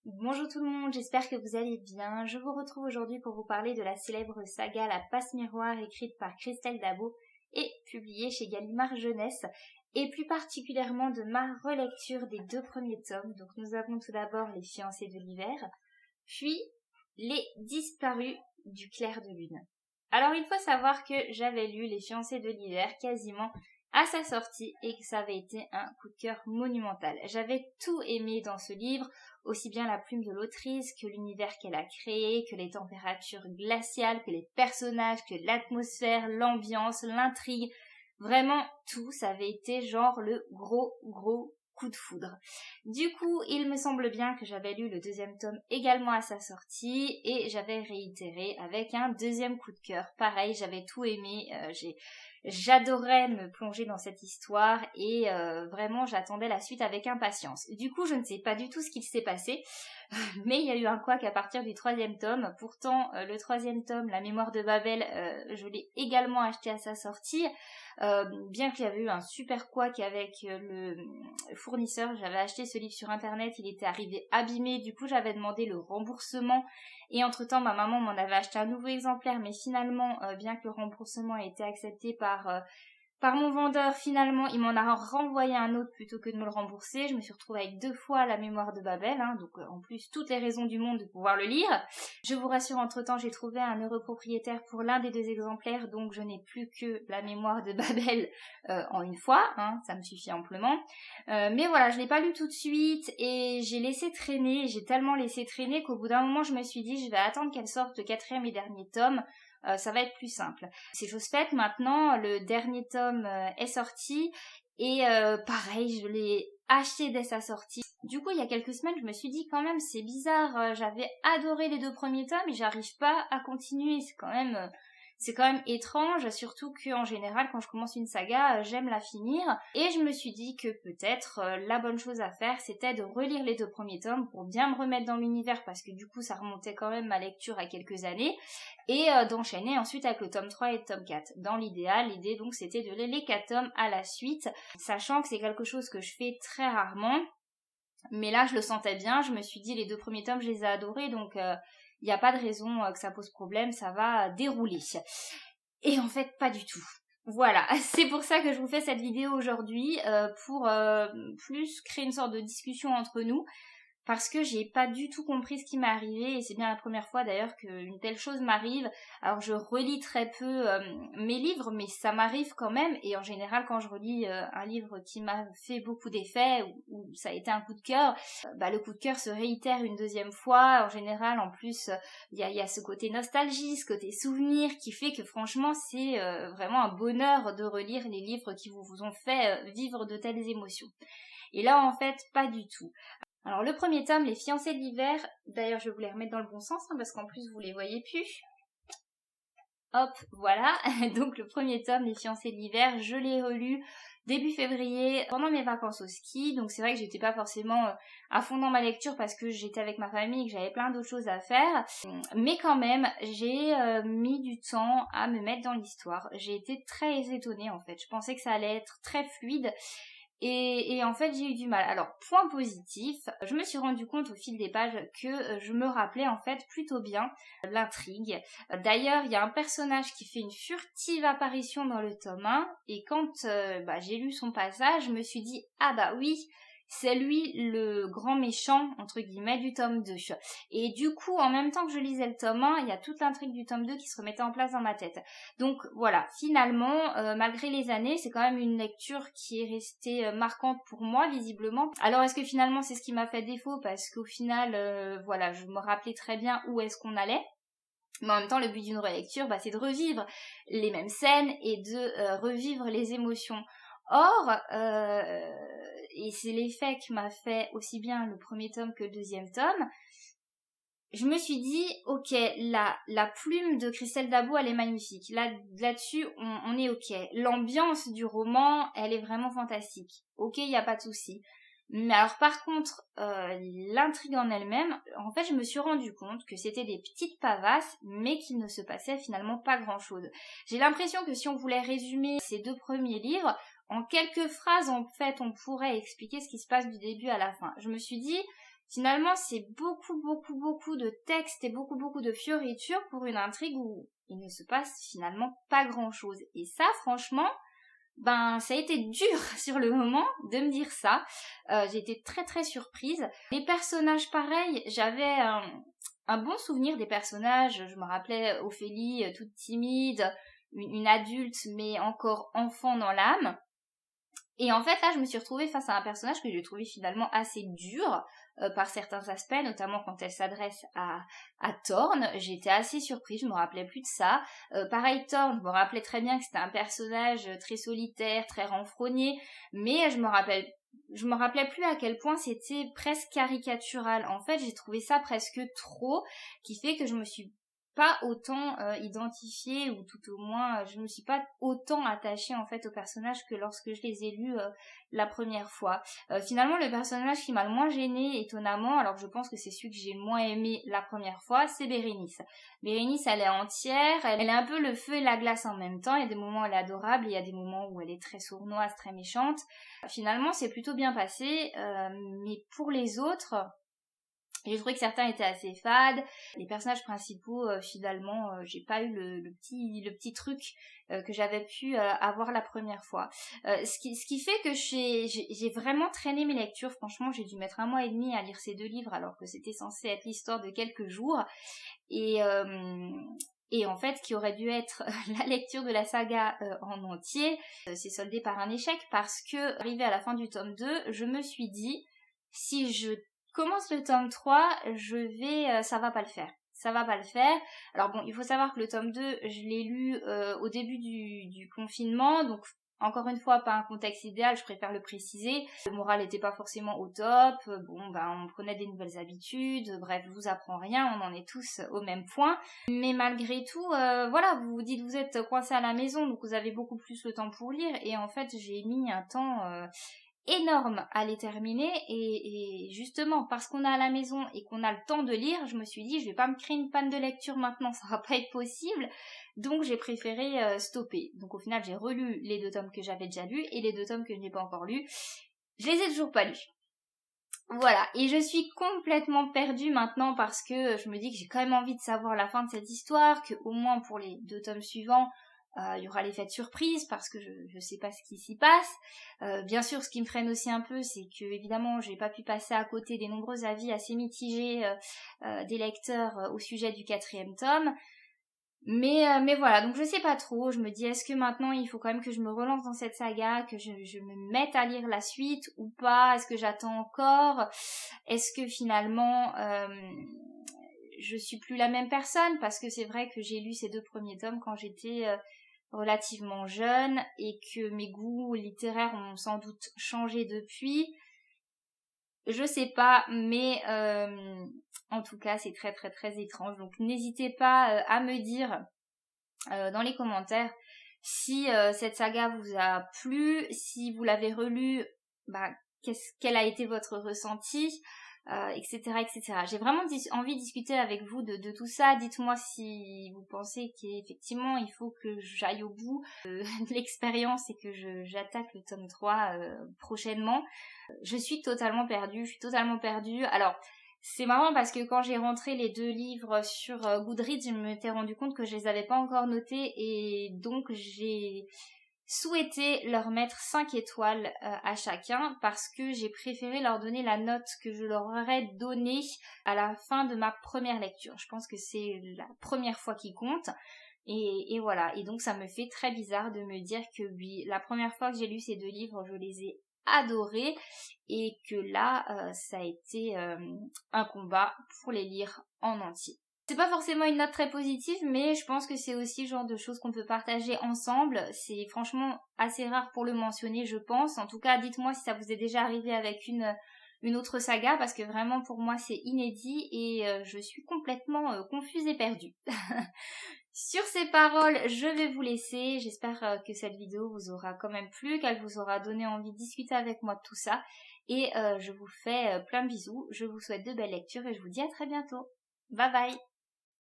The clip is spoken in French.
Bonjour tout le monde, j'espère que vous allez bien. Je vous retrouve aujourd'hui pour vous parler de la célèbre saga La Passe-Miroir écrite par Christelle Dabo et publiée chez Gallimard Jeunesse, et plus particulièrement de ma relecture des 2 premiers tomes. Donc nous avons tout d'abord Les Fiancés de l'hiver, puis Les Disparus du clair de lune. Alors il faut savoir que j'avais lu Les Fiancés de l'hiver quasiment à sa sortie et que ça avait été un coup de cœur monumental. J'avais tout aimé dans ce livre, aussi bien la plume de l'autrice que l'univers qu'elle a créé, que les températures glaciales, que les personnages, que l'atmosphère, l'ambiance, l'intrigue. Vraiment tout, ça avait été genre le gros coup de foudre. Du coup, il me semble bien que j'avais lu le 2e tome également à sa sortie et j'avais réitéré avec un 2e coup de cœur. Pareil, j'avais tout aimé, j'adorais me plonger dans cette histoire et vraiment j'attendais la suite avec impatience. Du coup, je ne sais pas du tout ce qu'il s'est passé, mais il y a eu un couac à partir du 3e tome. Pourtant, le 3e tome, La mémoire de Babel, je l'ai également acheté à sa sortie. Bien qu'il y avait eu un super couac avec le fournisseur, j'avais acheté ce livre sur internet, il était arrivé abîmé, du coup j'avais demandé le remboursement et entre temps ma maman m'en avait acheté un nouveau exemplaire, mais finalement bien que le remboursement ait été accepté par mon vendeur, finalement, il m'en a renvoyé un autre plutôt que de me le rembourser. Je me suis retrouvée avec 2 fois La mémoire de Babel, donc en plus, toutes les raisons du monde de pouvoir le lire. Je vous rassure, entre-temps, j'ai trouvé un heureux propriétaire pour l'un des 2 exemplaires, donc je n'ai plus que La mémoire de Babel en une fois, ça me suffit amplement. Mais voilà, je l'ai pas lu tout de suite et j'ai laissé traîner, j'ai tellement laissé traîner qu'au bout d'un moment, je me suis dit, je vais attendre qu'elle sorte le 4e et dernier tome. Ça va être plus simple. C'est chose faite, maintenant, le dernier tome est sorti et pareil, je l'ai acheté dès sa sortie. Du coup, il y a quelques semaines, je me suis dit quand même, c'est bizarre, j'avais adoré les 2 premiers tomes et j'arrive pas à continuer, c'est quand même étrange, surtout qu'en général, quand je commence une saga, j'aime la finir. Et je me suis dit que peut-être la bonne chose à faire, c'était de relire les 2 premiers tomes pour bien me remettre dans l'univers, parce que du coup, ça remontait quand même ma lecture à quelques années, et d'enchaîner ensuite avec le tome 3 et le tome 4. Dans l'idéal, l'idée donc c'était de lire les 4 tomes à la suite, sachant que c'est quelque chose que je fais très rarement. Mais là, je le sentais bien, je me suis dit, les 2 premiers tomes, je les ai adorés, donc il n'y a pas de raison que ça pose problème, ça va dérouler. Et en fait, pas du tout. Voilà, c'est pour ça que je vous fais cette vidéo aujourd'hui, pour plus créer une sorte de discussion entre nous, parce que j'ai pas du tout compris ce qui m'est arrivé et c'est bien la première fois d'ailleurs qu'une telle chose m'arrive. Alors je relis très peu mes livres, mais ça m'arrive quand même, et en général quand je relis un livre qui m'a fait beaucoup d'effet ou ça a été un coup de cœur, le coup de cœur se réitère une 2e fois. En général, en plus, il y a ce côté nostalgie, ce côté souvenir qui fait que franchement c'est vraiment un bonheur de relire les livres qui vous ont fait vivre de telles émotions. Et là en fait pas du tout. Alors le premier tome, Les Fiancés de l'hiver, d'ailleurs je vais vous les remettre dans le bon sens, parce qu'en plus vous les voyez plus. Hop, voilà, donc le premier tome, Les Fiancés de l'hiver, je l'ai relu début février, pendant mes vacances au ski, donc c'est vrai que j'étais pas forcément à fond dans ma lecture parce que j'étais avec ma famille et que j'avais plein d'autres choses à faire, mais quand même, j'ai mis du temps à me mettre dans l'histoire. J'ai été très étonnée en fait, je pensais que ça allait être très fluide, et en fait j'ai eu du mal. Alors point positif, je me suis rendu compte au fil des pages que je me rappelais en fait plutôt bien l'intrigue. D'ailleurs il y a un personnage qui fait une furtive apparition dans le tome 1 et quand j'ai lu son passage, je me suis dit ah bah oui, c'est lui le grand méchant entre guillemets du tome 2. Et du coup en même temps que je lisais le tome 1, il y a toute l'intrigue du tome 2 qui se remettait en place dans ma tête. Donc voilà, finalement, malgré les années, c'est quand même une lecture qui est restée marquante pour moi, visiblement. Alors est-ce que finalement c'est ce qui m'a fait défaut, parce qu'au final, je me rappelais très bien où est-ce qu'on allait. Mais en même temps, le but d'une relecture, c'est de revivre les mêmes scènes et de revivre les émotions. Or, et c'est l'effet que m'a fait aussi bien le premier tome que le 2e tome, je me suis dit, ok, la plume de Christelle Dabo, elle est magnifique. Là-dessus, on est ok. L'ambiance du roman, elle est vraiment fantastique. Ok, il n'y a pas de souci. Mais alors par contre, l'intrigue en elle-même, en fait, je me suis rendu compte que c'était des petites pavasses, mais qu'il ne se passait finalement pas grand-chose. J'ai l'impression que si on voulait résumer ces 2 premiers livres, en quelques phrases, en fait, on pourrait expliquer ce qui se passe du début à la fin. Je me suis dit, Finalement, c'est beaucoup de textes et beaucoup de fioritures pour une intrigue où il ne se passe finalement pas grand-chose. Et ça, franchement, ben ça a été dur sur le moment de me dire ça. J'ai été très surprise. Les personnages, pareil, j'avais un bon souvenir des personnages. Je me rappelais Ophélie, toute timide, une adulte mais encore enfant dans l'âme. Et en fait, là, je me suis retrouvée face à un personnage que j'ai trouvé finalement assez dur par certains aspects, notamment quand elle s'adresse à Thorne. J'étais assez surprise, je me rappelais plus de ça. Pareil, Thorne, je me rappelais très bien que c'était un personnage très solitaire, très renfrogné, mais je me rappelais plus à quel point c'était presque caricatural. En fait, j'ai trouvé ça presque trop, qui fait que je me suis pas autant identifiée, ou tout au moins je me suis pas autant attachée en fait aux personnages que lorsque je les ai lus la première fois. Finalement, le personnage qui m'a le moins gênée, étonnamment, alors je pense que c'est celui que j'ai le moins aimé la première fois, c'est Bérénice. Bérénice, elle est entière, elle est un peu le feu et la glace en même temps. Il y a des moments où elle est adorable, et il y a des moments où elle est très sournoise, très méchante. Finalement, c'est plutôt bien passé, mais pour les autres, j'ai trouvé que certains étaient assez fades. Les personnages principaux, finalement, j'ai pas eu le petit truc que j'avais pu avoir la première fois. Ce qui fait que j'ai vraiment traîné mes lectures. Franchement, j'ai dû mettre 1 mois et demi à lire ces 2 livres alors que c'était censé être l'histoire de quelques jours. Et en fait, qui aurait dû être la lecture de la saga en entier, s'est soldé par un échec parce que, arrivé à la fin du tome 2, je me suis dit, si je commence le tome 3, ça va pas le faire. Ça va pas le faire. Alors bon, il faut savoir que le tome 2, je l'ai lu au début du confinement, donc encore une fois, pas un contexte idéal, je préfère le préciser. Le moral n'était pas forcément au top, bon, ben, on prenait des nouvelles habitudes, bref, je vous apprends rien, on en est tous au même point. Mais malgré tout, voilà, vous vous dites, vous êtes coincé à la maison, donc vous avez beaucoup plus le temps pour lire, et en fait, j'ai mis un temps énorme à les terminer, et justement parce qu'on est à la maison et qu'on a le temps de lire, je me suis dit je vais pas me créer une panne de lecture maintenant, ça va pas être possible, donc j'ai préféré stopper. Donc au final j'ai relu les 2 tomes que j'avais déjà lus et les 2 tomes que je n'ai pas encore lus, je les ai toujours pas lus. Voilà, et je suis complètement perdue maintenant parce que je me dis que j'ai quand même envie de savoir la fin de cette histoire, que au moins pour les 2 tomes suivants, il y aura l'effet de surprise parce que je sais pas ce qui s'y passe. Bien sûr, ce qui me freine aussi un peu, c'est que évidemment, j'ai pas pu passer à côté des nombreux avis assez mitigés des lecteurs au sujet du 4e tome. Mais voilà, donc je sais pas trop, je me dis est-ce que maintenant il faut quand même que je me relance dans cette saga, que je me mette à lire la suite ou pas, est-ce que j'attends encore, est-ce que finalement je suis plus la même personne, parce que c'est vrai que j'ai lu ces 2 premiers tomes quand j'étais relativement jeune et que mes goûts littéraires ont sans doute changé depuis. Je sais pas, mais en tout cas c'est très étrange. Donc n'hésitez pas à me dire dans les commentaires si cette saga vous a plu, si vous l'avez relue, bah, quel a été votre ressenti, etc. J'ai vraiment envie de discuter avec vous de tout ça. Dites-moi si vous pensez qu'effectivement il faut que j'aille au bout de l'expérience et que j'attaque le tome 3 prochainement. Je suis totalement perdue, Alors, c'est marrant parce que quand j'ai rentré les 2 livres sur Goodreads, je m'étais rendu compte que je les avais pas encore notés, et donc j'ai souhaité leur mettre 5 étoiles à chacun parce que j'ai préféré leur donner la note que je leur aurais donnée à la fin de ma première lecture. Je pense que c'est la première fois qui compte. Et voilà, et donc ça me fait très bizarre de me dire que oui, la première fois que j'ai lu ces 2 livres, je les ai adorés, et que là, ça a été un combat pour les lire en entier. C'est pas forcément une note très positive, mais je pense que c'est aussi le genre de choses qu'on peut partager ensemble. C'est franchement assez rare pour le mentionner, je pense. En tout cas, dites-moi si ça vous est déjà arrivé avec une autre saga, parce que vraiment pour moi c'est inédit, et je suis complètement confuse et perdue. Sur ces paroles, je vais vous laisser. J'espère que cette vidéo vous aura quand même plu, qu'elle vous aura donné envie de discuter avec moi de tout ça. Et je vous fais plein de bisous. Je vous souhaite de belles lectures et je vous dis à très bientôt. Bye bye!